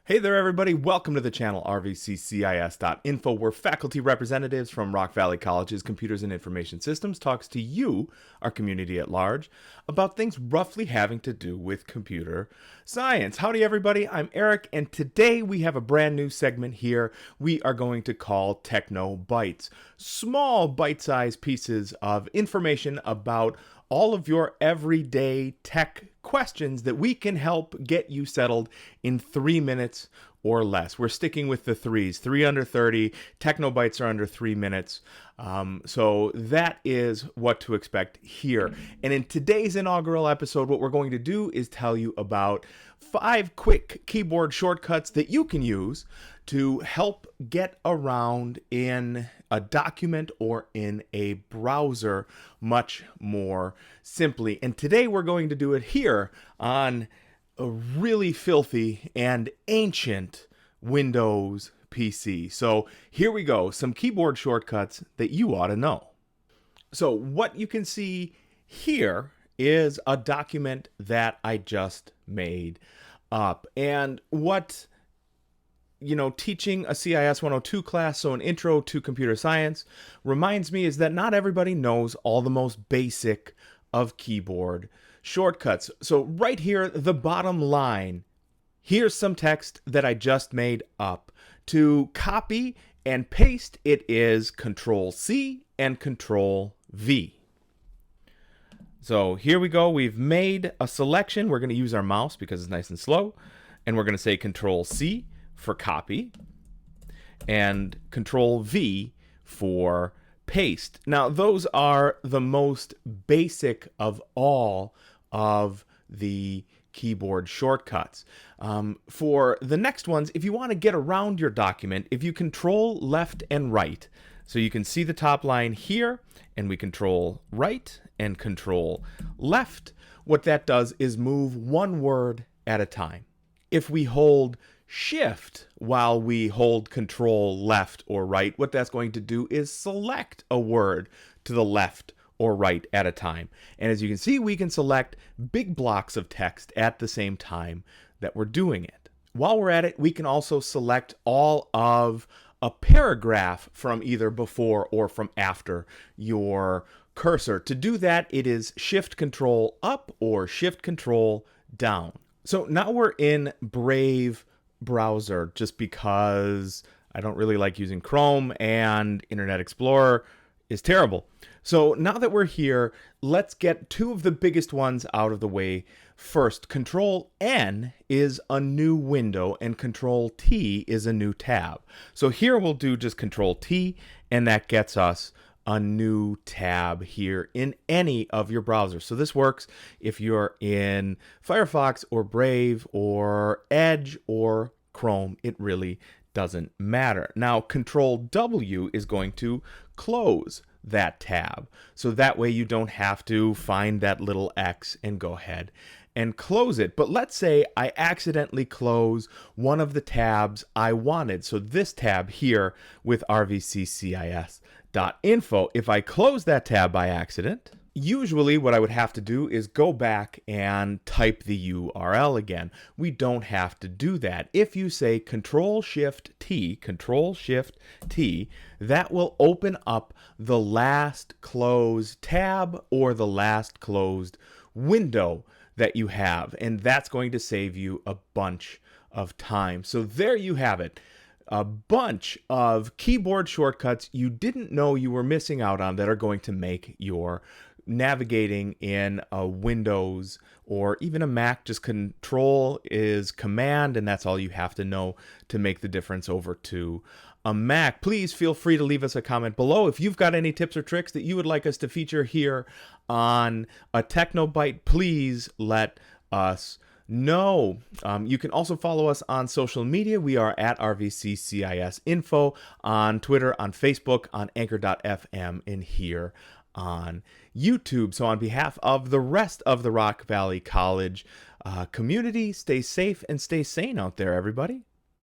Hey there, everybody. Welcome to the channel RVCCIS.info, where faculty representatives from Rock Valley College's Computers and Information Systems talks to you, our community at large, about things roughly having to do with computer science. Howdy, everybody. I'm Eric, and today we have a brand new segment here we are going to call TechKnow Bytes. Small bite-sized pieces of information about all of your everyday tech questions that we can help get you settled in 3 minutes or less. We're sticking with the threes, 3 under 30. TechKnow Bytes are under 3 minutes. So that is what to expect here. And in today's inaugural episode, what we're going to do is tell you about 5 quick keyboard shortcuts that you can use to help get around in a document or in a browser much more simply. And today we're going to do it here on a really filthy and ancient Windows PC. So here we go, some keyboard shortcuts that you ought to know. So what you can see here is a document that I just made up. And what teaching a CIS 102 class, so an intro to computer science, reminds me is that not everybody knows all the most basic of keyboard shortcuts. So right here, the bottom line, here's some text that I just made up. To copy and paste, it is Control-C and Control-V. So here we go. We've made a selection. We're going to use our mouse because it's nice and slow. And we're going to say Control-C for copy and Control-V for paste. Now, those are the most basic of all of the keyboard shortcuts. For the next ones, if you want to get around your document, if you control left and right, so you can see the top line here, and we control right and control left, what that does is move one word at a time. If we hold Shift while we hold Control left or right, what that's going to do is select a word to the left or right at a time. And as you can see, we can select big blocks of text at the same time that we're doing it. While we're at it, we can also select all of a paragraph from either before or from after your cursor. To do that, it is Shift Control up or Shift Control down. So now we're in Brave browser just because I don't really like using Chrome and Internet Explorer is terrible. So now that we're here, let's get 2 of the biggest ones out of the way first. Control-N is a new window and Control-T is a new tab. So here we'll do just Control-T, and that gets us a new tab here in any of your browsers. So this works if you're in Firefox or Brave or Edge or Chrome. It really doesn't matter. Now, Control-W is going to close that tab. So that way you don't have to find that little X and go ahead and close it. But let's say I accidentally close one of the tabs I wanted. So this tab here with RVCCIS.info, if I close that tab by accident, usually what I would have to do is go back and type the URL again. We don't have to do that. If you say Control-Shift-T, Control-Shift-T, that will open up the last closed tab or the last closed window that you have, and that's going to save you a bunch of time. So there you have it. A bunch of keyboard shortcuts you didn't know you were missing out on that are going to make your navigating in a Windows or even a Mac, just Control is Command, and that's all you have to know to make the difference over to a Mac. Please feel free to leave us a comment below. If you've got any tips or tricks that you would like us to feature here on a TechKnow Byte, please let us know. You can also follow us on social media. We are at RVCCISInfo on Twitter, on Facebook, on Anchor.fm, and here on YouTube. So on behalf of the rest of the Rock Valley College community, stay safe and stay sane out there, everybody.